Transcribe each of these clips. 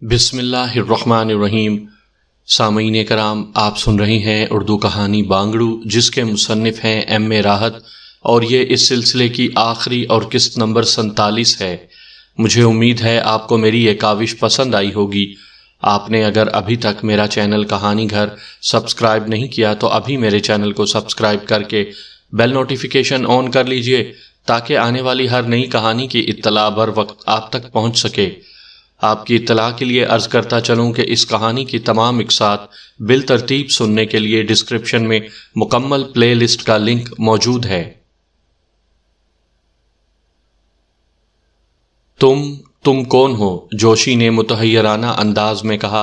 بسم اللہ الرحمن الرحیم۔ سامعین کرام، آپ سن رہے ہیں اردو کہانی بانگڑو، جس کے مصنف ہیں ایم اے راحت، اور یہ اس سلسلے کی آخری اور قسط نمبر 47 ہے۔ مجھے امید ہے آپ کو میری یہ کاوش پسند آئی ہوگی۔ آپ نے اگر ابھی تک میرا چینل کہانی گھر سبسکرائب نہیں کیا تو ابھی میرے چینل کو سبسکرائب کر کے بیل نوٹیفیکیشن آن کر لیجئے، تاکہ آنے والی ہر نئی کہانی کی اطلاع بر وقت آپ تک پہنچ سکے۔ آپ کی اطلاع کے لیے عرض کرتا چلوں کہ اس کہانی کی تمام اقساط بالترتیب سننے کے لیے ڈسکرپشن میں مکمل پلے لسٹ کا لنک موجود ہے۔ تم کون ہو؟ جوشی نے متحیرانہ انداز میں کہا،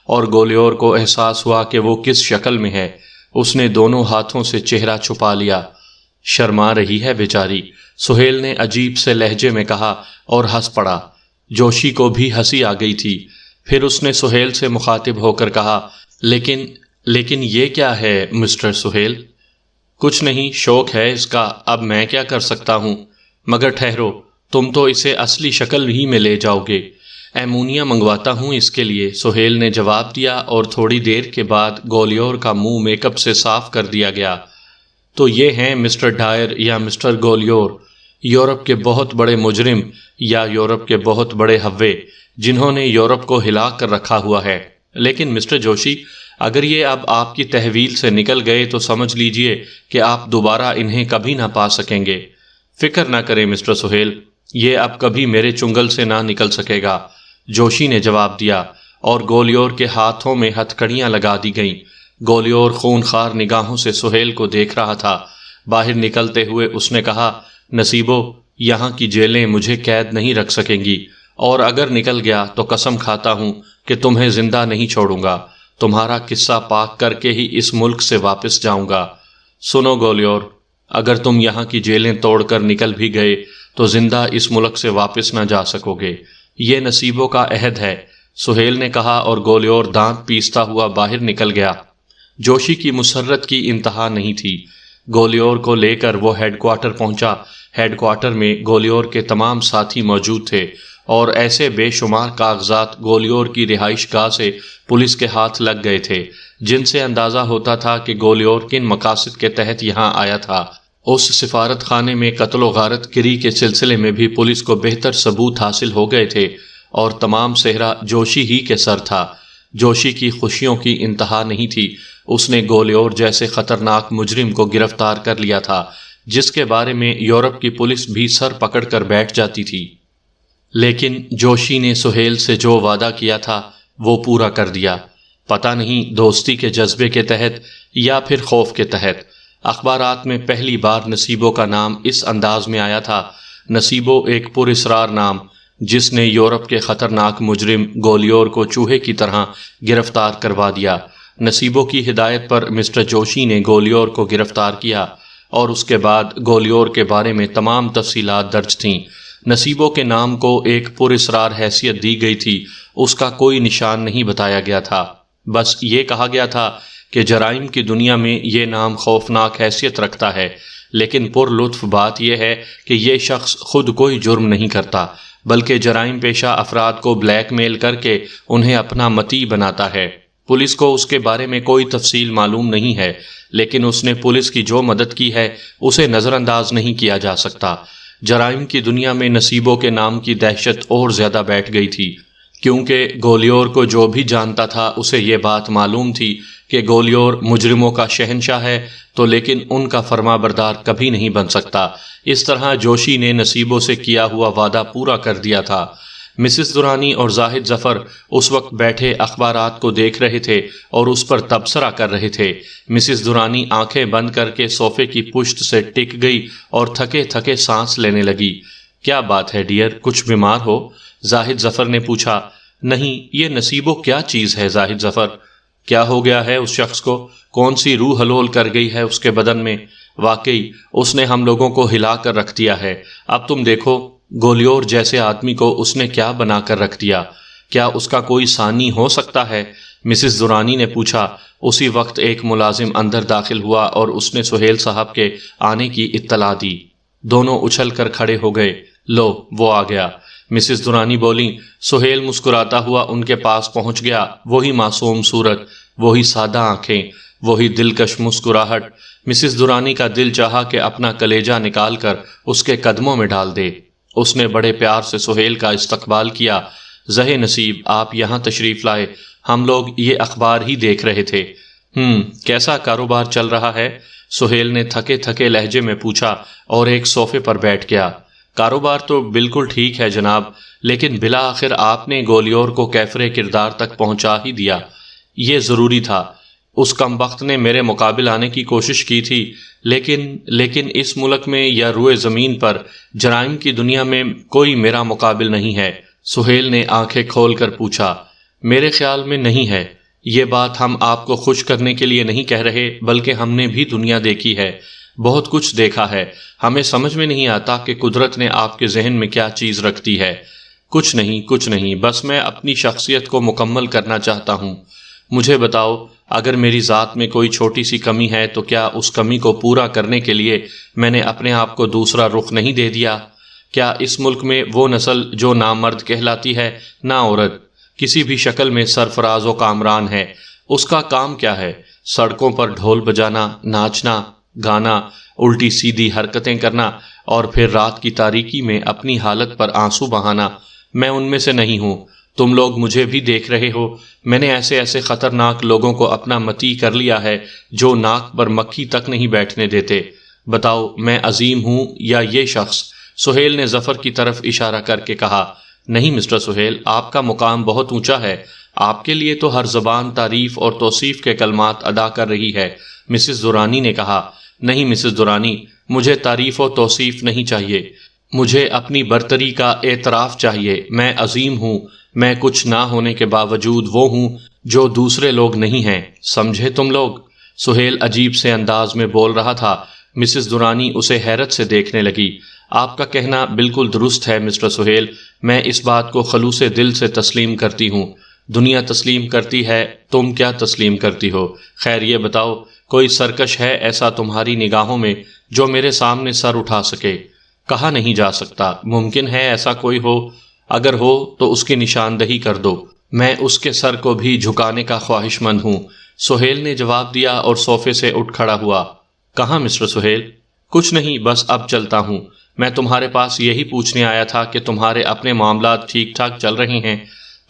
اور گولیور کو احساس ہوا کہ وہ کس شکل میں ہے۔ اس نے دونوں ہاتھوں سے چہرہ چھپا لیا۔ شرما رہی ہے بیچاری، سہیل نے عجیب سے لہجے میں کہا اور ہنس پڑا۔ جوشی کو بھی ہنسی آ گئی تھی۔ پھر اس نے سہیل سے مخاطب ہو کر کہا، لیکن یہ کیا ہے مسٹر سہیل؟ کچھ نہیں، شوق ہے اس کا، اب میں کیا کر سکتا ہوں؟ مگر ٹھہرو، تم تو اسے اصلی شکل ہی میں لے جاؤ گے۔ ایمونیا منگواتا ہوں اس کے لیے، سہیل نے جواب دیا، اور تھوڑی دیر کے بعد گولیور کا منہ میک اپ سے صاف کر دیا گیا۔ تو یہ ہیں مسٹر ڈائر یا مسٹر گولیور، یورپ کے بہت بڑے مجرم یا یورپ کے بہت بڑے ہوے، جنہوں نے یورپ کو ہلا کر رکھا ہوا ہے۔ لیکن مسٹر جوشی، اگر یہ اب آپ کی تحویل سے نکل گئے تو سمجھ لیجئے کہ آپ دوبارہ انہیں کبھی نہ پا سکیں گے۔ فکر نہ کریں مسٹر سہیل، یہ اب کبھی میرے چنگل سے نہ نکل سکے گا، جوشی نے جواب دیا، اور گولیور کے ہاتھوں میں ہتھکڑیاں لگا دی گئیں۔ گولیور خونخوار نگاہوں سے سہیل کو دیکھ رہا تھا۔ باہر نکلتے ہوئے اس نے کہا، نصیبو، یہاں کی جیلیں مجھے قید نہیں رکھ سکیں گی، اور اگر نکل گیا تو قسم کھاتا ہوں کہ تمہیں زندہ نہیں چھوڑوں گا۔ تمہارا قصہ پاک کر کے ہی اس ملک سے واپس جاؤں گا۔ سنو گولیور، اگر تم یہاں کی جیلیں توڑ کر نکل بھی گئے تو زندہ اس ملک سے واپس نہ جا سکو گے۔ یہ نصیبوں کا عہد ہے، سہیل نے کہا، اور گولیور دانت پیستا ہوا باہر نکل گیا۔ جوشی کی مسرت کی انتہا نہیں تھی۔ گولیور کو لے کر وہ ہیڈ کوارٹر پہنچا۔ ہیڈ کوارٹر میں گولیور کے تمام ساتھی موجود تھے، اور ایسے بے شمار کاغذات گولیور کی رہائش گاہ سے پولیس کے ہاتھ لگ گئے تھے، جن سے اندازہ ہوتا تھا کہ گولیور کن مقاصد کے تحت یہاں آیا تھا۔ اس سفارت خانے میں قتل و غارت گری کے سلسلے میں بھی پولیس کو بہتر ثبوت حاصل ہو گئے تھے، اور تمام سہرا جوشی ہی کے سر تھا۔ جوشی کی خوشیوں کی انتہا نہیں تھی۔ اس نے گولیور جیسے خطرناک مجرم کو گرفتار کر لیا تھا، جس کے بارے میں یورپ کی پولیس بھی سر پکڑ کر بیٹھ جاتی تھی۔ لیکن جوشی نے سہیل سے جو وعدہ کیا تھا وہ پورا کر دیا۔ پتہ نہیں دوستی کے جذبے کے تحت یا پھر خوف کے تحت، اخبارات میں پہلی بار نصیبو کا نام اس انداز میں آیا تھا۔ نصیبو ایک پراسرار نام، جس نے یورپ کے خطرناک مجرم گولیور کو چوہے کی طرح گرفتار کروا دیا۔ نصیبو کی ہدایت پر مسٹر جوشی نے گولیور کو گرفتار کیا، اور اس کے بعد گولیور کے بارے میں تمام تفصیلات درج تھیں۔ نصیبو کے نام کو ایک پراسرار حیثیت دی گئی تھی، اس کا کوئی نشان نہیں بتایا گیا تھا۔ بس یہ کہا گیا تھا کہ جرائم کی دنیا میں یہ نام خوفناک حیثیت رکھتا ہے، لیکن پر لطف بات یہ ہے کہ یہ شخص خود کوئی جرم نہیں کرتا، بلکہ جرائم پیشہ افراد کو بلیک میل کر کے انہیں اپنا مطیع بناتا ہے۔ پولیس کو اس کے بارے میں کوئی تفصیل معلوم نہیں ہے، لیکن اس نے پولیس کی جو مدد کی ہے اسے نظر انداز نہیں کیا جا سکتا۔ جرائم کی دنیا میں نصیبوں کے نام کی دہشت اور زیادہ بیٹھ گئی تھی، کیونکہ گولیور کو جو بھی جانتا تھا اسے یہ بات معلوم تھی کہ گولیور مجرموں کا شہنشاہ ہے، تو لیکن ان کا فرما بردار کبھی نہیں بن سکتا۔ اس طرح جوشی نے نصیبوں سے کیا ہوا وعدہ پورا کر دیا تھا۔ مسز درانی اور زاہد ظفر اس وقت بیٹھے اخبارات کو دیکھ رہے تھے اور اس پر تبصرہ کر رہے تھے۔ مسز درانی آنکھیں بند کر کے صوفے کی پشت سے ٹک گئی اور تھکے تھکے سانس لینے لگی۔ کیا بات ہے ڈیئر، کچھ بیمار ہو؟ زاہد ظفر نے پوچھا۔ نہیں، یہ نصیبو کیا چیز ہے زاہد ظفر؟ کیا ہو گیا ہے اس شخص کو؟ کون سی روح ہلول کر گئی ہے اس کے بدن میں؟ واقعی اس نے ہم لوگوں کو ہلا کر رکھ دیا ہے۔ اب تم دیکھو، گولیور جیسے آدمی کو اس نے کیا بنا کر رکھ دیا۔ کیا اس کا کوئی ثانی ہو سکتا ہے؟ مسز درانی نے پوچھا۔ اسی وقت ایک ملازم اندر داخل ہوا اور اس نے سہیل صاحب کے آنے کی اطلاع دی۔ دونوں اچھل کر کھڑے ہو گئے۔ لو، وہ آ گیا۔ مسز درانی بولیں۔ سہیل مسکراتا ہوا ان کے پاس پہنچ گیا۔ وہی معصوم صورت، وہی سادہ آنکھیں، وہی دلکش مسکراہٹ۔ مسز درانی کا دل چاہا کہ اپنا کلیجہ نکال کر اس کے قدموں میں ڈال دے۔ اس نے بڑے پیار سے سہیل کا استقبال کیا۔ زہ نصیب، آپ یہاں تشریف لائے، ہم لوگ یہ اخبار ہی دیکھ رہے تھے۔ کیسا کاروبار چل رہا ہے؟ سہیل نے تھکے تھکے لہجے میں پوچھا اور ایک صوفے پر بیٹھ گیا۔ کاروبار تو بالکل ٹھیک ہے جناب، لیکن بالآخر آپ نے گولیور کو کیفر کردار تک پہنچا ہی دیا۔ یہ ضروری تھا۔ اس کم وقت نے میرے مقابل آنے کی کوشش کی تھی، لیکن اس ملک میں یا روئے زمین پر جرائم کی دنیا میں کوئی میرا مقابل نہیں ہے۔ سہیل نے آنکھیں کھول کر پوچھا۔ میرے خیال میں نہیں ہے۔ یہ بات ہم آپ کو خوش کرنے کے لیے نہیں کہہ رہے، بلکہ ہم نے بھی دنیا دیکھی ہے، بہت کچھ دیکھا ہے۔ ہمیں سمجھ میں نہیں آتا کہ قدرت نے آپ کے ذہن میں کیا چیز رکھ دی ہے۔ کچھ نہیں، بس میں اپنی شخصیت کو مکمل کرنا چاہتا ہوں۔ مجھے بتاؤ، اگر میری ذات میں کوئی چھوٹی سی کمی ہے تو کیا اس کمی کو پورا کرنے کے لیے میں نے اپنے آپ کو دوسرا رخ نہیں دے دیا؟ کیا اس ملک میں وہ نسل جو نہ مرد کہلاتی ہے نہ عورت، کسی بھی شکل میں سرفراز و کامران ہے، اس کا کام کیا ہے؟ سڑکوں پر ڈھول بجانا، ناچنا، گانا، الٹی سیدھی حرکتیں کرنا اور پھر رات کی تاریکی میں اپنی حالت پر آنسو بہانا۔ میں ان میں سے نہیں ہوں۔ تم لوگ مجھے بھی دیکھ رہے ہو۔ میں نے ایسے خطرناک لوگوں کو اپنا متی کر لیا ہے جو ناک پر مکھی تک نہیں بیٹھنے دیتے۔ بتاؤ، میں عظیم ہوں یا یہ شخص؟ سہیل نے ظفر کی طرف اشارہ کر کے کہا۔ نہیں مسٹر سہیل، آپ کا مقام بہت اونچا ہے۔ آپ کے لیے تو ہر زبان تعریف اور توصیف کے کلمات ادا کر رہی ہے۔ مسز درانی نے کہا۔ نہیں مسز درانی، مجھے تعریف و توصیف نہیں چاہیے، مجھے اپنی برتری کا اعتراف چاہیے۔ میں عظیم ہوں، میں کچھ نہ ہونے کے باوجود وہ ہوں جو دوسرے لوگ نہیں ہیں، سمجھے تم لوگ؟ سہیل عجیب سے انداز میں بول رہا تھا۔ مسز درانی اسے حیرت سے دیکھنے لگی۔ آپ کا کہنا بالکل درست ہے مسٹر سہیل، میں اس بات کو خلوص دل سے تسلیم کرتی ہوں۔ دنیا تسلیم کرتی ہے، تم کیا تسلیم کرتی ہو؟ خیر یہ بتاؤ، کوئی سرکش ہے ایسا تمہاری نگاہوں میں جو میرے سامنے سر اٹھا سکے؟ کہا نہیں جا سکتا۔ ممکن ہے ایسا کوئی ہو، اگر ہو تو اس کی نشاندہی کر دو، میں اس کے سر کو بھی جھکانے کا خواہش مند ہوں۔ سہیل نے جواب دیا اور صوفے سے اٹھ کھڑا ہوا۔ کہاں مسٹر سہیل؟ کچھ نہیں، بس اب چلتا ہوں۔ میں تمہارے پاس یہی پوچھنے آیا تھا کہ تمہارے اپنے معاملات ٹھیک ٹھاک چل رہے ہیں؟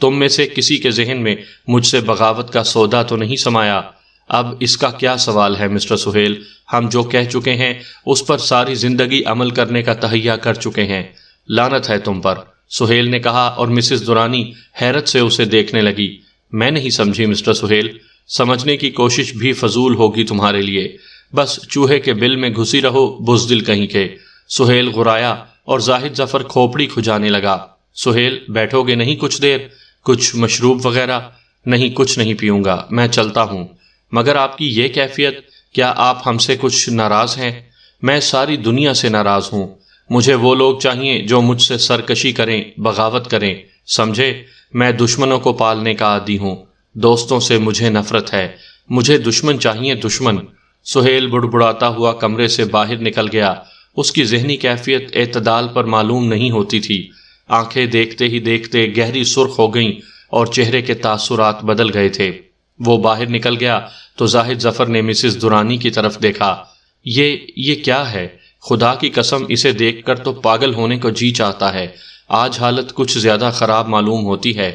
تم میں سے کسی کے ذہن میں مجھ سے بغاوت کا سودا تو نہیں سمایا؟ اب اس کا کیا سوال ہے مسٹر سہیل؟ ہم جو کہہ چکے ہیں اس پر ساری زندگی عمل کرنے کا تہیہ کر چکے ہیں۔ لعنت ہے تم پر، سہیل نے کہا، اور مسز درانی حیرت سے اسے دیکھنے لگی۔ میں نہیں سمجھی مسٹر سہیل۔ سمجھنے کی کوشش بھی فضول ہوگی تمہارے لیے، بس چوہے کے بل میں گھسی رہو، بزدل کہیں کے۔ سہیل غرایا اور زاہد ظفر کھوپڑی کھجانے لگا۔ سہیل، بیٹھو گے نہیں کچھ دیر؟ کچھ مشروب وغیرہ؟ نہیں، کچھ نہیں پیوں گا، میں چلتا ہوں۔ مگر آپ کی یہ کیفیت، کیا آپ ہم سے کچھ ناراض ہیں؟ میں ساری دنیا سے ناراض ہوں۔ مجھے وہ لوگ چاہیے جو مجھ سے سرکشی کریں، بغاوت کریں، سمجھے؟ میں دشمنوں کو پالنے کا عادی ہوں، دوستوں سے مجھے نفرت ہے۔ مجھے دشمن چاہیے، دشمن۔ سہیل بڑبڑاتا ہوا کمرے سے باہر نکل گیا۔ اس کی ذہنی کیفیت اعتدال پر معلوم نہیں ہوتی تھی۔ آنکھیں دیکھتے ہی دیکھتے گہری سرخ ہو گئیں اور چہرے کے تاثرات بدل گئے تھے۔ وہ باہر نکل گیا تو زاہد ظفر نے مسز درانی کی طرف دیکھا۔ یہ کیا ہے؟ خدا کی قسم، اسے دیکھ کر تو پاگل ہونے کو جی چاہتا ہے۔ آج حالت کچھ زیادہ خراب معلوم ہوتی ہے۔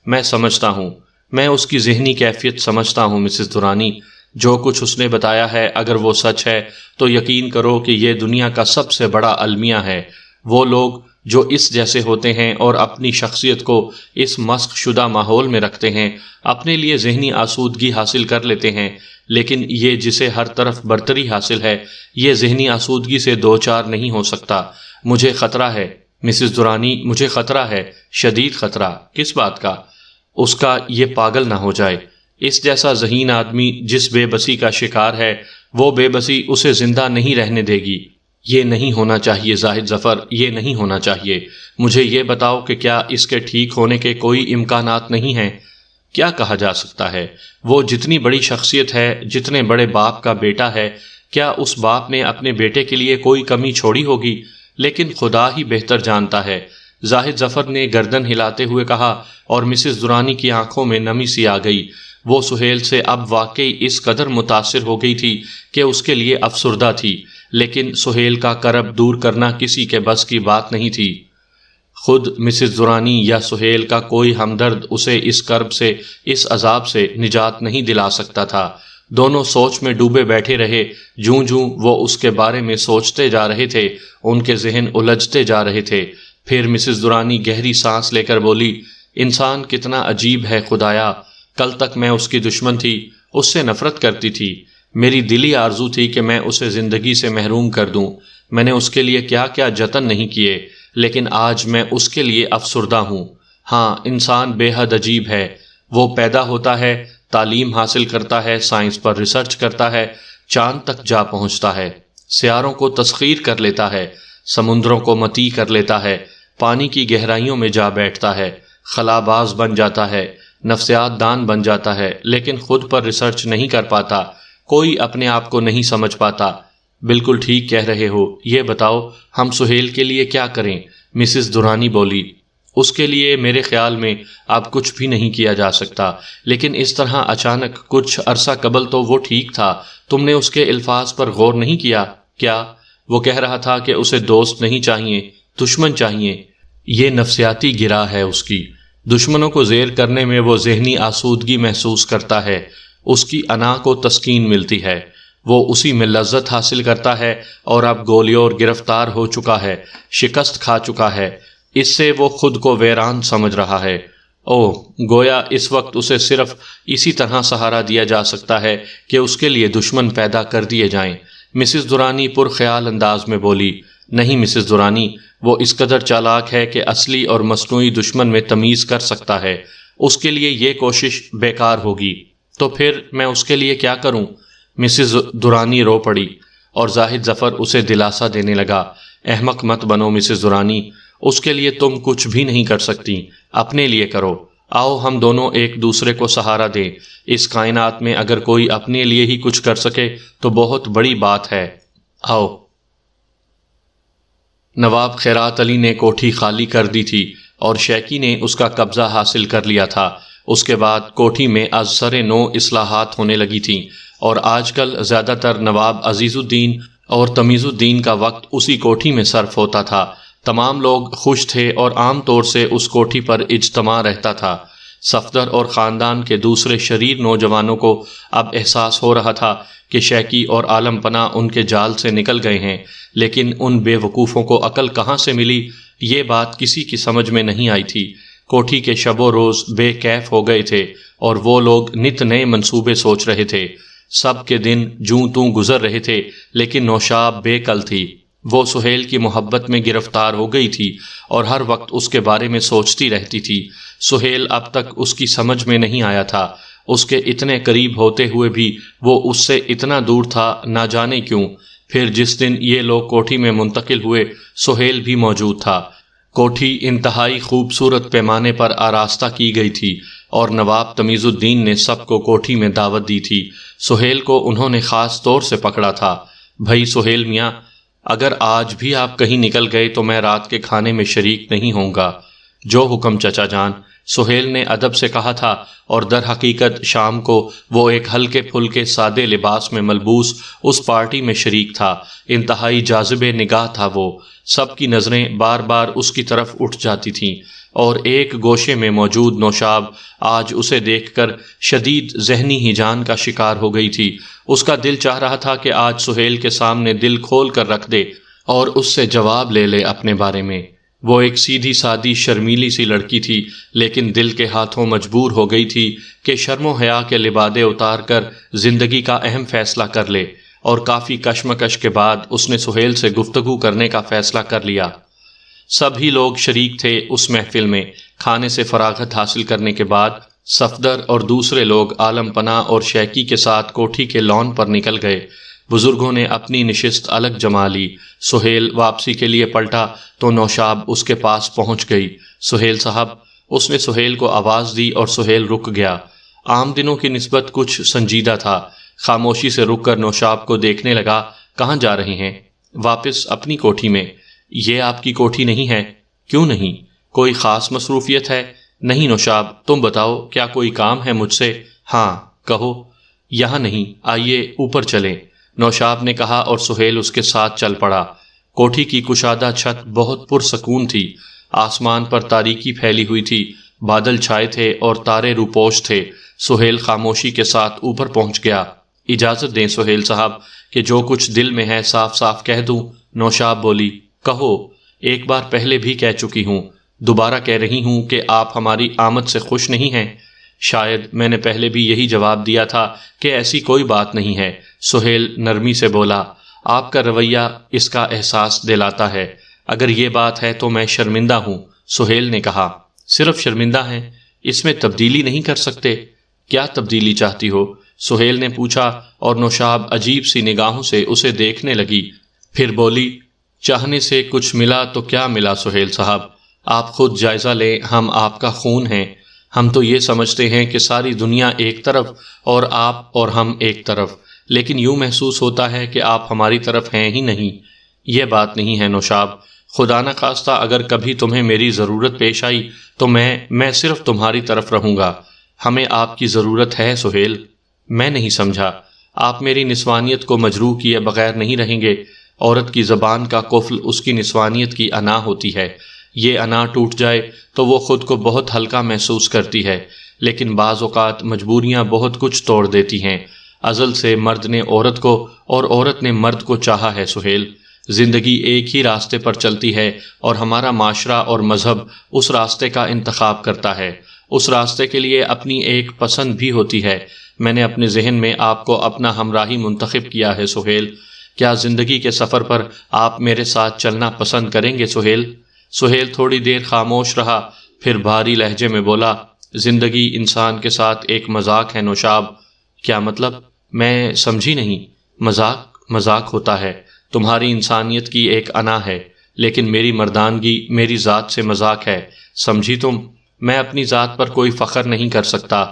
میں سمجھتا ہوں، میں اس کی ذہنی کیفیت سمجھتا ہوں مسز درانی۔ جو کچھ اس نے بتایا ہے اگر وہ سچ ہے تو یقین کرو کہ یہ دنیا کا سب سے بڑا المیہ ہے۔ وہ لوگ جو اس جیسے ہوتے ہیں اور اپنی شخصیت کو اس مسخ شدہ ماحول میں رکھتے ہیں، اپنے لیے ذہنی آسودگی حاصل کر لیتے ہیں، لیکن یہ جسے ہر طرف برتری حاصل ہے، یہ ذہنی آسودگی سے دوچار نہیں ہو سکتا۔ مجھے خطرہ ہے مسز درانی، مجھے خطرہ ہے، شدید خطرہ۔ کس بات کا؟ اس کا یہ پاگل نہ ہو جائے۔ اس جیسا ذہین آدمی جس بے بسی کا شکار ہے، وہ بے بسی اسے زندہ نہیں رہنے دے گی۔ یہ نہیں ہونا چاہیے زاہد ظفر، یہ نہیں ہونا چاہیے۔ مجھے یہ بتاؤ کہ کیا اس کے ٹھیک ہونے کے کوئی امکانات نہیں ہیں؟ کیا کہا جا سکتا ہے؟ وہ جتنی بڑی شخصیت ہے، جتنے بڑے باپ کا بیٹا ہے، کیا اس باپ نے اپنے بیٹے کے لیے کوئی کمی چھوڑی ہوگی؟ لیکن خدا ہی بہتر جانتا ہے۔ زاہد ظفر نے گردن ہلاتے ہوئے کہا، اور مسز درانی کی آنکھوں میں نمی سی آ گئی۔ وہ سہیل سے اب واقعی اس قدر متاثر ہو گئی تھی کہ اس کے لیے افسردہ تھی، لیکن سہیل کا کرب دور کرنا کسی کے بس کی بات نہیں تھی۔ خود مسز درانی یا سہیل کا کوئی ہمدرد اسے اس کرب سے، اس عذاب سے نجات نہیں دلا سکتا تھا۔ دونوں سوچ میں ڈوبے بیٹھے رہے۔ جوں جوں وہ اس کے بارے میں سوچتے جا رہے تھے، ان کے ذہن الجھتے جا رہے تھے۔ پھر مسز درانی گہری سانس لے کر بولی، انسان کتنا عجیب ہے خدایا، کل تک میں اس کی دشمن تھی، اس سے نفرت کرتی تھی، میری دلی آرزو تھی کہ میں اسے زندگی سے محروم کر دوں، میں نے اس کے لیے کیا کیا جتن نہیں کیے، لیکن آج میں اس کے لیے افسردہ ہوں۔ ہاں، انسان بے حد عجیب ہے۔ وہ پیدا ہوتا ہے، تعلیم حاصل کرتا ہے، سائنس پر ریسرچ کرتا ہے، چاند تک جا پہنچتا ہے، سیاروں کو تسخیر کر لیتا ہے، سمندروں کو مطیع کر لیتا ہے، پانی کی گہرائیوں میں جا بیٹھتا ہے، خلاباز بن جاتا ہے، نفسیات دان بن جاتا ہے، لیکن خود پر ریسرچ نہیں کر پاتا، کوئی اپنے آپ کو نہیں سمجھ پاتا۔ بالکل ٹھیک کہہ رہے ہو۔ یہ بتاؤ ہم سہیل کے لیے کیا کریں؟ مسز درانی بولی۔ اس کے لیے میرے خیال میں اب کچھ بھی نہیں کیا جا سکتا، لیکن اس طرح اچانک کچھ عرصہ قبل تو وہ ٹھیک تھا، تم نے اس کے الفاظ پر غور نہیں کیا کیا؟ وہ کہہ رہا تھا کہ اسے دوست نہیں چاہیے، دشمن چاہیے۔ یہ نفسیاتی گرا ہے اس کی۔ دشمنوں کو زیر کرنے میں وہ ذہنی آسودگی محسوس کرتا ہے، اس کی انا کو تسکین ملتی ہے، وہ اسی میں لذت حاصل کرتا ہے، اور اب گولیور گرفتار ہو چکا ہے، شکست کھا چکا ہے، اس سے وہ خود کو ویران سمجھ رہا ہے۔ گویا اس وقت اسے صرف اسی طرح سہارا دیا جا سکتا ہے کہ اس کے لیے دشمن پیدا کر دیے جائیں۔ مسز درانی پرخیال انداز میں بولی، نہیں مسز درانی، وہ اس قدر چالاک ہے کہ اصلی اور مصنوعی دشمن میں تمیز کر سکتا ہے، اس کے لیے یہ کوشش بیکار ہوگی۔ تو پھر میں اس کے لیے کیا کروں؟ مسز درانی رو پڑی، اور زاہد ظفر اسے دلاسا دینے لگا، احمق مت بنو مسز درانی، اس کے لیے تم کچھ بھی نہیں کر سکتی، اپنے لیے کرو۔ آؤ ہم دونوں ایک دوسرے کو سہارا دیں، اس کائنات میں اگر کوئی اپنے لیے ہی کچھ کر سکے تو بہت بڑی بات ہے، آؤ۔ نواب خیرات علی نے کوٹھی خالی کر دی تھی اور شیکی نے اس کا قبضہ حاصل کر لیا تھا۔ اس کے بعد کوٹھی میں از سر نو اصلاحات ہونے لگی تھیں، اور آج کل زیادہ تر نواب عزیز الدین اور تمیز الدین کا وقت اسی کوٹھی میں صرف ہوتا تھا۔ تمام لوگ خوش تھے اور عام طور سے اس کوٹھی پر اجتماع رہتا تھا۔ صفدر اور خاندان کے دوسرے شریر نوجوانوں کو اب احساس ہو رہا تھا کہ شیکی اور عالم پناہ ان کے جال سے نکل گئے ہیں، لیکن ان بے وقوفوں کو عقل کہاں سے ملی، یہ بات کسی کی سمجھ میں نہیں آئی تھی۔ کوٹھی کے شب و روز بے کیف ہو گئے تھے، اور وہ لوگ نت نئے منصوبے سوچ رہے تھے۔ سب کے دن جوں توں گزر رہے تھے، لیکن نوشاب بے کل تھی۔ وہ سہیل کی محبت میں گرفتار ہو گئی تھی اور ہر وقت اس کے بارے میں سوچتی رہتی تھی۔ سہیل اب تک اس کی سمجھ میں نہیں آیا تھا، اس کے اتنے قریب ہوتے ہوئے بھی وہ اس سے اتنا دور تھا، نہ جانے کیوں۔ پھر جس دن یہ لوگ کوٹھی میں منتقل ہوئے، سہیل بھی موجود تھا۔ کوٹھی انتہائی خوبصورت پیمانے پر آراستہ کی گئی تھی، اور نواب تمیز الدین نے سب کو کوٹھی میں دعوت دی تھی۔ سہیل کو انہوں نے خاص طور سے پکڑا تھا۔ بھائی سہیل میاں، اگر آج بھی آپ کہیں نکل گئے تو میں رات کے کھانے میں شریک نہیں ہوں گا۔ جو حکم چچا جان، سہیل نے ادب سے کہا تھا، اور در حقیقت شام کو وہ ایک ہلکے پھلکے سادے لباس میں ملبوس اس پارٹی میں شریک تھا۔ انتہائی جاذب نگاہ تھا وہ، سب کی نظریں بار بار اس کی طرف اٹھ جاتی تھیں، اور ایک گوشے میں موجود نوشاب آج اسے دیکھ کر شدید ذہنی ہیجان کا شکار ہو گئی تھی۔ اس کا دل چاہ رہا تھا کہ آج سہیل کے سامنے دل کھول کر رکھ دے اور اس سے جواب لے لے اپنے بارے میں۔ وہ ایک سیدھی سادی شرمیلی سی لڑکی تھی، لیکن دل کے ہاتھوں مجبور ہو گئی تھی کہ شرم و حیا کے لبادے اتار کر زندگی کا اہم فیصلہ کر لے، اور کافی کشمکش کے بعد اس نے سہیل سے گفتگو کرنے کا فیصلہ کر لیا۔ سبھی لوگ شریک تھے اس محفل میں۔ کھانے سے فراغت حاصل کرنے کے بعد صفدر اور دوسرے لوگ عالم پناہ اور شیکی کے ساتھ کوٹھی کے لان پر نکل گئے۔ بزرگوں نے اپنی نشست الگ جما لی۔ سہیل واپسی کے لیے پلٹا تو نوشاب اس کے پاس پہنچ گئی۔ سہیل صاحب، اس نے سہیل کو آواز دی اور سہیل رک گیا۔ عام دنوں کی نسبت کچھ سنجیدہ تھا۔ خاموشی سے رک کر نوشاب کو دیکھنے لگا۔ کہاں جا رہے ہیں؟ واپس اپنی کوٹھی میں۔ یہ آپ کی کوٹھی نہیں ہے۔ کیوں نہیں؟ کوئی خاص مصروفیت ہے؟ نہیں نوشاب، تم بتاؤ، کیا کوئی کام ہے مجھ سے؟ ہاں کہو۔ یہاں نہیں، آئیے اوپر چلیں، نوشاب نے کہا اور سہیل اس کے ساتھ چل پڑا۔ کوٹھی کی کشادہ چھت بہت پرسکون تھی، آسمان پر تاریکی پھیلی ہوئی تھی، بادل چھائے تھے اور تارے روپوش تھے۔ سہیل خاموشی کے ساتھ اوپر پہنچ گیا۔ اجازت دیں سہیل صاحب کہ جو کچھ دل میں ہے صاف صاف کہہ دوں۔ نوشاب بولی، کہو، ایک بار پہلے بھی کہہ چکی ہوں، دوبارہ کہہ رہی ہوں کہ آپ ہماری آمد سے خوش نہیں ہیں۔ شاید میں نے پہلے بھی یہی جواب دیا تھا کہ ایسی کوئی بات نہیں ہے، سہیل نرمی سے بولا۔ آپ کا رویہ اس کا احساس دلاتا ہے۔ اگر یہ بات ہے تو میں شرمندہ ہوں، سہیل نے کہا۔ صرف شرمندہ ہیں؟ اس میں تبدیلی نہیں کر سکتے؟ کیا تبدیلی چاہتی ہو؟ سہیل نے پوچھا اور نوشاب عجیب سی نگاہوں سے اسے دیکھنے لگی۔ پھر بولی، چاہنے سے کچھ ملا تو کیا ملا سہیل صاحب؟ آپ خود جائزہ لیں، ہم آپ کا خون ہیں۔ ہم تو یہ سمجھتے ہیں کہ ساری دنیا ایک طرف اور آپ اور ہم ایک طرف، لیکن یوں محسوس ہوتا ہے کہ آپ ہماری طرف ہیں ہی نہیں۔ یہ بات نہیں ہے نوشاب، خدا نہ خواستہ اگر کبھی تمہیں میری ضرورت پیش آئی تو میں صرف تمہاری طرف رہوں گا۔ ہمیں آپ کی ضرورت ہے سہیل۔ میں نہیں سمجھا، آپ میری نسوانیت کو مجروح کیے بغیر نہیں رہیں گے؟ عورت کی زبان کا قفل اس کی نسوانیت کی انا ہوتی ہے، یہ انا ٹوٹ جائے تو وہ خود کو بہت ہلکا محسوس کرتی ہے، لیکن بعض اوقات مجبوریاں بہت کچھ توڑ دیتی ہیں۔ ازل سے مرد نے عورت کو اور عورت نے مرد کو چاہا ہے سہیل۔ زندگی ایک ہی راستے پر چلتی ہے اور ہمارا معاشرہ اور مذہب اس راستے کا انتخاب کرتا ہے۔ اس راستے کے لیے اپنی ایک پسند بھی ہوتی ہے۔ میں نے اپنے ذہن میں آپ کو اپنا ہمراہی منتخب کیا ہے سہیل۔ کیا زندگی کے سفر پر آپ میرے ساتھ چلنا پسند کریں گے سہیل؟ سہیل تھوڑی دیر خاموش رہا، پھر بھاری لہجے میں بولا، زندگی انسان کے ساتھ ایک مذاق ہے نوشاب۔ کیا مطلب؟ میں سمجھی نہیں۔ مذاق ہوتا ہے، تمہاری انسانیت کی ایک انا ہے، لیکن میری مردانگی میری ذات سے مذاق ہے، سمجھی تم؟ میں اپنی ذات پر کوئی فخر نہیں کر سکتا،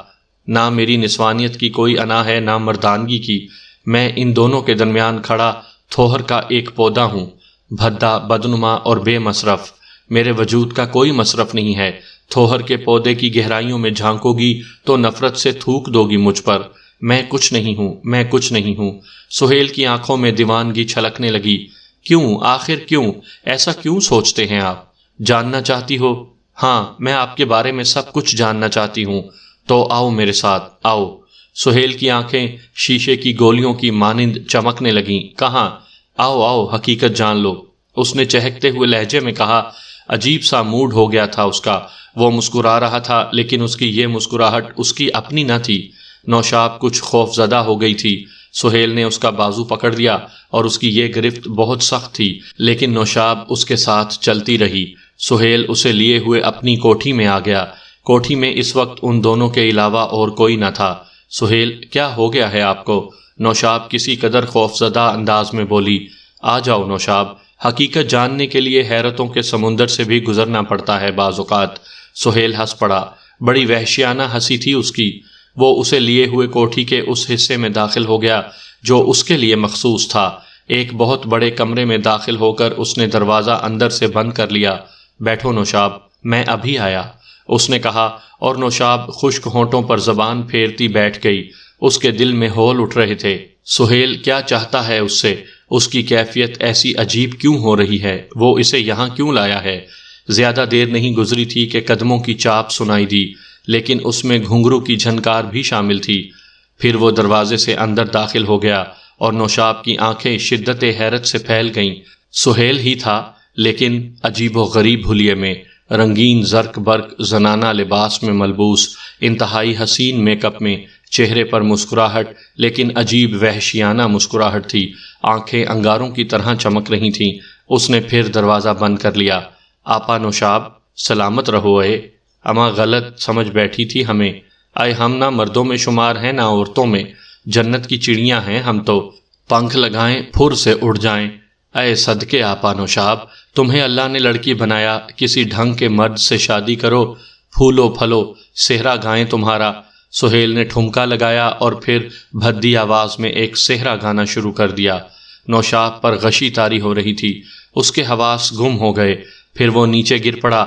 نہ میری نسوانیت کی کوئی انا ہے نہ مردانگی کی۔ میں ان دونوں کے درمیان کھڑا تھوہر کا ایک پودا ہوں، بھدا، بدنما اور بے مصرف۔ میرے وجود کا کوئی مصرف نہیں ہے۔ تھوہر کے پودے کی گہرائیوں میں جھانکو گی تو نفرت سے تھوک دو گی مجھ پر۔ میں کچھ نہیں ہوں، میں کچھ نہیں ہوں۔ سہیل کی آنکھوں میں دیوانگی چھلکنے لگی۔ کیوں؟ آخر کیوں؟ ایسا کیوں سوچتے ہیں آپ؟ جاننا چاہتی ہو؟ ہاں، میں آپ کے بارے میں سب کچھ جاننا چاہتی ہوں۔ تو آؤ میرے ساتھ، آؤ۔ سہیل کی آنکھیں شیشے کی گولیوں کی مانند چمکنے لگیں۔ کہاں؟ آؤ آؤ، حقیقت جان لو، اس نے چہکتے ہوئے لہجے میں کہا۔ عجیب سا موڈ ہو گیا تھا اس کا، وہ مسکرا رہا تھا، لیکن اس کی یہ مسکراہٹ اس کی اپنی نہ تھی۔ نوشاب کچھ خوف زدہ ہو گئی تھی۔ سہیل نے اس کا بازو پکڑ لیا اور اس کی یہ گرفت بہت سخت تھی، لیکن نوشاب اس کے ساتھ چلتی رہی۔ سہیل اسے لیے ہوئے اپنی کوٹھی میں آ گیا۔ کوٹھی میں اس وقت ان دونوں کے علاوہ اور کوئی نہ تھا۔ سہیل، کیا ہو گیا ہے آپ کو؟ نوشاب کسی قدر خوفزدہ انداز میں بولی۔ آ جاؤ نوشاب، حقیقت جاننے کے لیے حیرتوں کے سمندر سے بھی گزرنا پڑتا ہے بعض اوقات۔ سہیل ہنس پڑا، بڑی وحشیانہ ہنسی تھی اس کی۔ وہ اسے لیے ہوئے کوٹھی کے اس حصے میں داخل ہو گیا جو اس کے لیے مخصوص تھا۔ ایک بہت بڑے کمرے میں داخل ہو کر اس نے دروازہ اندر سے بند کر لیا۔ بیٹھو نوشاب، میں ابھی آیا، اس نے کہا، اور نوشاب خشک ہونٹوں پر زبان پھیرتی بیٹھ گئی۔ اس کے دل میں ہول اٹھ رہے تھے۔ سہیل کیا چاہتا ہے اس سے؟ اس کی کیفیت ایسی عجیب کیوں ہو رہی ہے؟ وہ اسے یہاں کیوں لایا ہے؟ زیادہ دیر نہیں گزری تھی کہ قدموں کی چاپ سنائی دی، لیکن اس میں گھنگرو کی جھنکار بھی شامل تھی۔ پھر وہ دروازے سے اندر داخل ہو گیا اور نوشاب کی آنکھیں شدت حیرت سے پھیل گئیں۔ سہیل ہی تھا، لیکن عجیب و غریب حلیے میں، رنگین زرق برق زنانہ لباس میں ملبوس، انتہائی حسین میک اپ میں، چہرے پر مسکراہٹ، لیکن عجیب وحشیانہ مسکراہٹ تھی۔ آنکھیں انگاروں کی طرح چمک رہی تھیں۔ اس نے پھر دروازہ بند کر لیا۔ آپا نوشاب، سلامت رہو۔ اماں غلط سمجھ بیٹھی تھی ہمیں۔ ہم نہ مردوں میں شمار ہیں نہ عورتوں میں، جنت کی چڑیاں ہیں ہم تو، پنکھ لگائیں پھر سے اڑ جائیں۔ صدقے آپا نوشاب، تمہیں اللہ نے لڑکی بنایا، کسی ڈھنگ کے مرد سے شادی کرو، پھولو پھلو، صحرا گائیں تمہارا۔ سہیل نے ٹھمکا لگایا اور پھر بھدی آواز میں ایک صحرا گانا شروع کر دیا۔ نوشاب پر غشی طاری ہو رہی تھی، اس کے حواس گم ہو گئے۔ پھر وہ نیچے گر پڑا،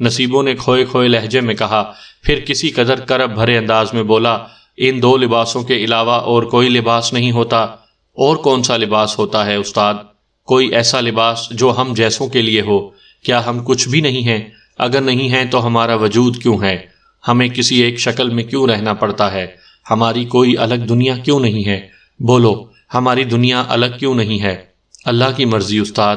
نصیبوں نے کھوئے کھوئے لہجے میں کہا، پھر کسی قدر کرب بھرے انداز میں بولا، ان 2 لباسوں کے علاوہ اور کوئی لباس نہیں ہوتا؟ اور کون سا لباس ہوتا ہے استاد؟ کوئی ایسا لباس جو ہم جیسوں کے لیے ہو؟ کیا ہم کچھ بھی نہیں ہیں؟ اگر نہیں ہیں تو ہمارا وجود کیوں ہے؟ ہمیں کسی ایک شکل میں کیوں رہنا پڑتا ہے؟ ہماری کوئی الگ دنیا کیوں نہیں ہے؟ بولو، ہماری دنیا الگ کیوں نہیں ہے؟ اللہ کی مرضی استاد،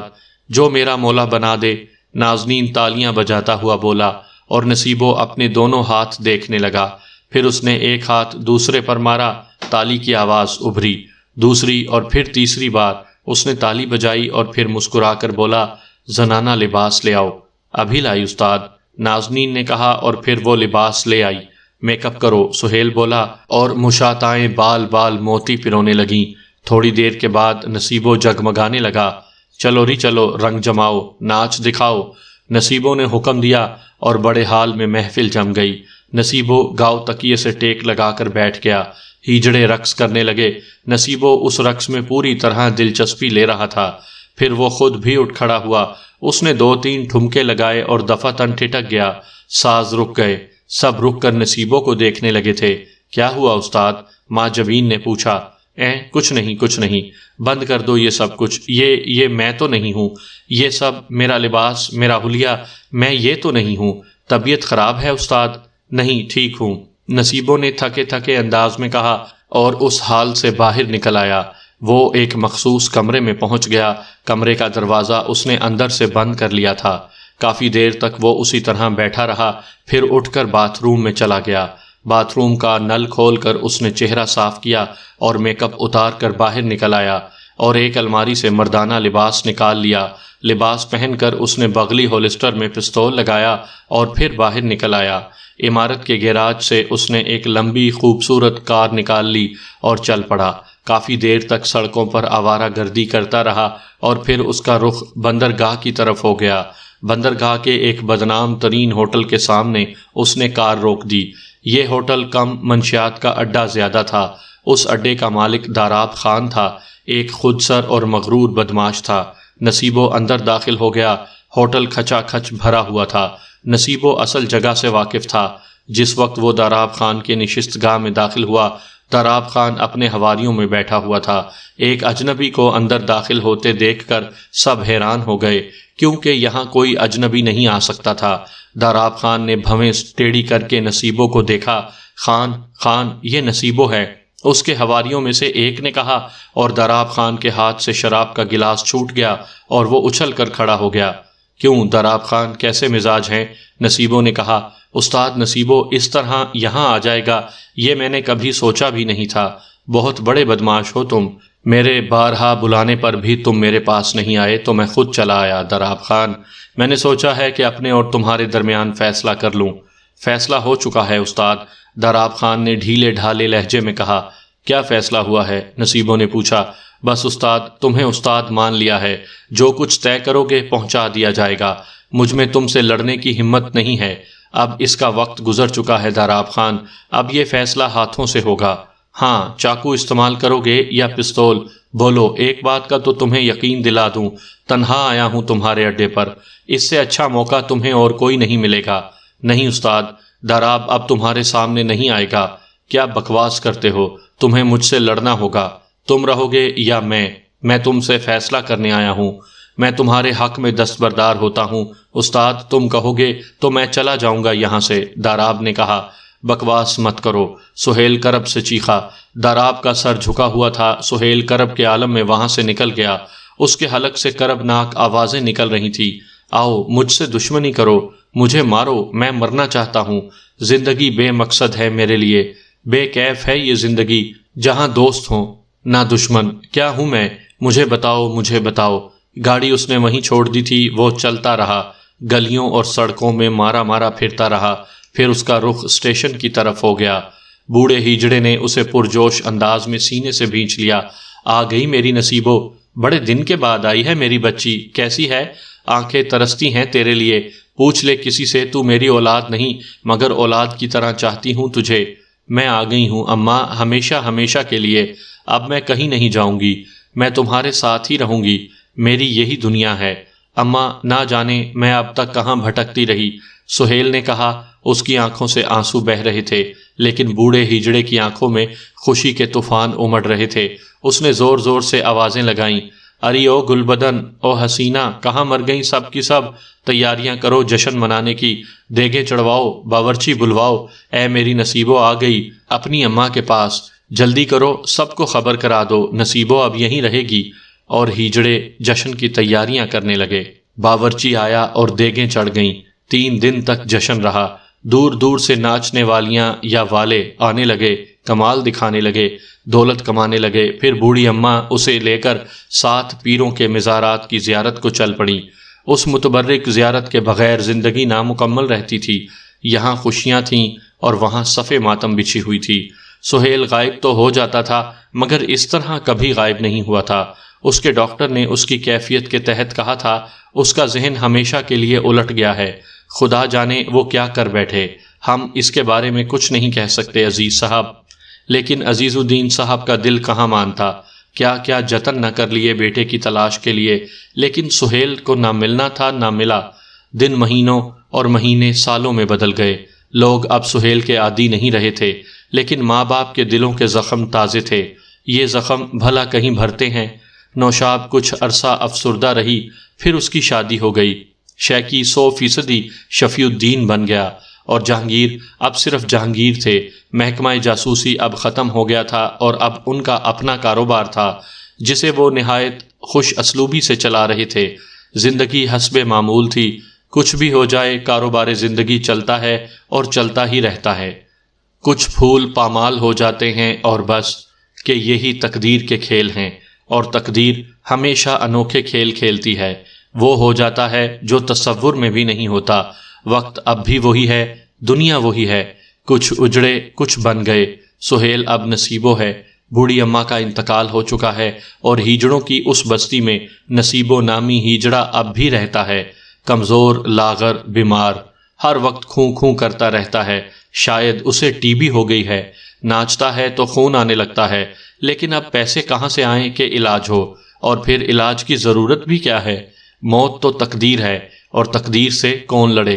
جو میرا مولا بنا دے۔ نازنین تالیاں بجاتا ہوا بولا، اور نصیبو اپنے دونوں ہاتھ دیکھنے لگا۔ پھر اس نے ایک ہاتھ دوسرے پر مارا، تالی کی آواز ابھری۔ دوسری اور پھر تیسری بار اس نے تالی بجائی اور پھر مسکرا کر بولا، زنانہ لباس لے آؤ۔ ابھی لائی استاد، نازنین نے کہا، اور پھر وہ لباس لے آئی۔ میک اپ کرو، سہیل بولا، اور مشاتائیں بال بال موتی پرونے لگیں۔ تھوڑی دیر کے بعد نصیبو جگمگانے لگا۔ چلو ری چلو، رنگ جماؤ، ناچ دکھاؤ۔ نصیبوں نے حکم دیا اور بڑے حال میں محفل جم گئی۔ نصیبو گاؤ تکیے سے ٹیک لگا کر بیٹھ گیا۔ ہیجڑے رقص کرنے لگے۔ نصیبو اس رقص میں پوری طرح دلچسپی لے رہا تھا۔ پھر وہ خود بھی اٹھ کھڑا ہوا۔ اس نے 2-3 ٹھمکے لگائے اور دفعتاً ٹھٹک گیا۔ ساز رک گئے۔ سب رک کر نصیبوں کو دیکھنے لگے تھے۔ کیا ہوا استاد؟ ماں جبین نے پوچھا۔ کچھ نہیں کچھ نہیں، بند کر دو یہ سب کچھ۔ یہ میں تو نہیں ہوں، یہ سب میرا لباس، میرا حلیہ، میں یہ تو نہیں ہوں۔ طبیعت خراب ہے استاد؟ نہیں، ٹھیک ہوں، نصیبوں نے تھکے تھکے انداز میں کہا، اور اس حال سے باہر نکل آیا۔ وہ ایک مخصوص کمرے میں پہنچ گیا۔ کمرے کا دروازہ اس نے اندر سے بند کر لیا تھا۔ کافی دیر تک وہ اسی طرح بیٹھا رہا، پھر اٹھ کر باتھ روم میں چلا گیا۔ باتھ روم کا نل کھول کر اس نے چہرہ صاف کیا اور میک اپ اتار کر باہر نکل آیا، اور ایک الماری سے مردانہ لباس نکال لیا۔ لباس پہن کر اس نے بغلی ہولسٹر میں پستول لگایا اور پھر باہر نکل آیا۔ عمارت کے گیراج سے اس نے ایک لمبی خوبصورت کار نکال لی اور چل پڑا۔ کافی دیر تک سڑکوں پر آوارہ گردی کرتا رہا، اور پھر اس کا رخ بندرگاہ کی طرف ہو گیا۔ بندرگاہ کے ایک بدنام ترین ہوٹل کے سامنے اس نے کار روک دی۔ یہ ہوٹل کم منشیات کا اڈا زیادہ تھا۔ اس اڈے کا مالک داراب خان تھا، ایک خودسر اور مغرور بدماش تھا۔ نصیبو اندر داخل ہو گیا۔ ہوٹل کھچا کھچ بھرا ہوا تھا۔ نصیبو اصل جگہ سے واقف تھا۔ جس وقت وہ داراب خان کے نشست گاہ میں داخل ہوا، داراب خان اپنے حواریوں میں بیٹھا ہوا تھا۔ ایک اجنبی کو اندر داخل ہوتے دیکھ کر سب حیران ہو گئے، کیونکہ یہاں کوئی اجنبی نہیں آ سکتا تھا۔ داراب خان نے بھویں ٹیڑھی کر کے نصیبو کو دیکھا۔ خان، یہ نصیبو ہے، اس کے حواریوں میں سے ایک نے کہا، اور داراب خان کے ہاتھ سے شراب کا گلاس چھوٹ گیا اور وہ اچھل کر کھڑا ہو گیا۔ کیوں داراب خان، کیسے مزاج ہیں؟ نصیبو نے کہا۔ استاد نصیبو اس طرح یہاں آ جائے گا، یہ میں نے کبھی سوچا بھی نہیں تھا۔ بہت بڑے بدماش ہو تم، میرے بارہا بلانے پر بھی تم میرے پاس نہیں آئے تو میں خود چلا آیا۔ داراب خان، میں نے سوچا ہے کہ اپنے اور تمہارے درمیان فیصلہ کر لوں۔ فیصلہ ہو چکا ہے استاد، داراب خان نے ڈھیلے ڈھالے لہجے میں کہا۔ کیا فیصلہ ہوا ہے؟ نصیبو نے پوچھا۔ بس استاد، تمہیں استاد مان لیا ہے، جو کچھ طے کرو گے پہنچا دیا جائے گا۔ مجھ میں تم سے لڑنے کی ہمت نہیں ہے، اب اس کا وقت گزر چکا ہے داراب خان، اب یہ فیصلہ ہاتھوں سے ہوگا۔ ہاں، چاقو استعمال کرو گے یا پستول؟ بولو، ایک بات کا تو تمہیں یقین دلا دوں، تنہا آیا ہوں تمہارے اڈے پر، اس سے اچھا موقع تمہیں اور کوئی نہیں ملے گا۔ نہیں استاد، داراب اب تمہارے سامنے نہیں آئے گا۔ کیا بکواس کرتے ہو؟ تمہیں مجھ سے لڑنا ہوگا، تم رہو گے یا میں تم سے فیصلہ کرنے آیا ہوں، میں تمہارے حق میں دستبردار ہوتا ہوں۔ استاد، تم کہو گے تو میں چلا جاؤں گا یہاں سے، داراب نے کہا۔ بکواس مت کرو، سہیل کرب سے چیخا۔ داراب کا سر جھکا ہوا تھا، سہیل کرب کے عالم میں وہاں سے نکل گیا۔ اس کے حلق سے کربناک آوازیں نکل رہی تھی۔ آؤ، مجھ سے دشمنی کرو، مجھے مارو، میں مرنا چاہتا ہوں۔ زندگی بے مقصد ہے میرے لیے، بے کیف ہے یہ زندگی، جہاں دوست ہوں نہ دشمن۔ کیا ہوں میں؟ مجھے بتاؤ۔ گاڑی اس نے وہیں چھوڑ دی تھی۔ وہ چلتا رہا، گلیوں اور سڑکوں میں مارا پھرتا رہا، پھر اس کا رخ اسٹیشن کی طرف ہو گیا۔ بوڑھے ہیجڑے نے اسے پرجوش انداز میں سینے سے بھینچ لیا۔ آ گئی میری نصیبو، بڑے دن کے بعد آئی ہے میری بچی، کیسی ہے؟ آنکھیں ترستی ہیں تیرے لیے، پوچھ لے کسی سے، تو میری اولاد نہیں مگر اولاد کی طرح چاہتی ہوں تجھے۔ میں آ گئی ہوں اماں، ہمیشہ کے لیے، اب میں کہیں نہیں جاؤں گی، میں تمہارے ساتھ ہی رہوں گی، میری یہی دنیا ہے۔ اماں، نہ جانے میں اب تک کہاں بھٹکتی رہی، سہیل نے کہا۔ اس کی آنکھوں سے آنسو بہہ رہے تھے، لیکن بوڑھے ہجڑے کی آنکھوں میں خوشی کے طوفان امڑ رہے تھے۔ اس نے زور زور سے آوازیں لگائیں، اری او گلبدن، او حسینہ، کہاں مر گئیں سب کی سب؟ تیاریاں کرو جشن منانے کی، دیگیں چڑھواؤ، باورچی بلواؤ، اے میری نصیبو آ گئی اپنی اماں کے پاس، جلدی کرو، سب کو خبر کرا دو، نصیبو اب یہیں رہے گی۔ اور ہیجڑے جشن کی تیاریاں کرنے لگے۔ باورچی آیا اور دیگیں چڑھ گئیں۔ 3 دن تک جشن رہا۔ دور دور سے ناچنے والیاں یا والے آنے لگے، کمال دکھانے لگے، دولت کمانے لگے۔ پھر بوڑھی اماں اسے لے کر 7 پیروں کے مزارات کی زیارت کو چل پڑیں۔ اس متبرک زیارت کے بغیر زندگی نامکمل رہتی تھی۔ یہاں خوشیاں تھیں اور وہاں صف ماتم بچھی ہوئی تھی۔ سہیل غائب تو ہو جاتا تھا، مگر اس طرح کبھی غائب نہیں ہوا تھا۔ اس کے ڈاکٹر نے اس کی کیفیت کے تحت کہا تھا، اس کا ذہن ہمیشہ کے لیے الٹ گیا ہے، خدا جانے وہ کیا کر بیٹھے، ہم اس کے بارے میں کچھ نہیں کہہ سکتے عزیز صاحب۔ لیکن عزیز الدین صاحب کا دل کہاں مانتا، کیا کیا جتن نہ کر لیے بیٹے کی تلاش کے لیے، لیکن سہیل کو نہ ملنا تھا نہ ملا۔ دن مہینوں اور مہینے سالوں میں بدل گئے۔ لوگ اب سہیل کے عادی نہیں رہے تھے، لیکن ماں باپ کے دلوں کے زخم تازے تھے۔ یہ زخم بھلا کہیں بھرتے ہیں؟ نوشاب کچھ عرصہ افسردہ رہی، پھر اس کی شادی ہو گئی۔ شیکی 100% شفیع الدین بن گیا، اور جہانگیر اب صرف جہانگیر تھے۔ محکمہ جاسوسی اب ختم ہو گیا تھا اور اب ان کا اپنا کاروبار تھا، جسے وہ نہایت خوش اسلوبی سے چلا رہے تھے۔ زندگی حسب معمول تھی، کچھ بھی ہو جائے کاروبار زندگی چلتا ہے اور چلتا ہی رہتا ہے۔ کچھ پھول پامال ہو جاتے ہیں اور بس، کہ یہی تقدیر کے کھیل ہیں، اور تقدیر ہمیشہ انوکھے کھیل کھیلتی ہے۔ وہ ہو جاتا ہے جو تصور میں بھی نہیں ہوتا۔ وقت اب بھی وہی ہے، دنیا وہی ہے، کچھ اجڑے کچھ بن گئے۔ سہیل اب نصیبو ہے۔ بوڑھی اماں کا انتقال ہو چکا ہے، اور ہیجڑوں کی اس بستی میں نصیبو نامی ہیجڑا اب بھی رہتا ہے، کمزور، لاغر، بیمار، ہر وقت کھوں کھوں کرتا رہتا ہے۔ شاید اسے ٹی بی ہو گئی ہے۔ ناچتا ہے تو خون آنے لگتا ہے، لیکن اب پیسے کہاں سے آئیں کہ علاج ہو؟ اور پھر علاج کی ضرورت بھی کیا ہے؟ موت تو تقدیر ہے، اور تقدیر سے کون لڑے؟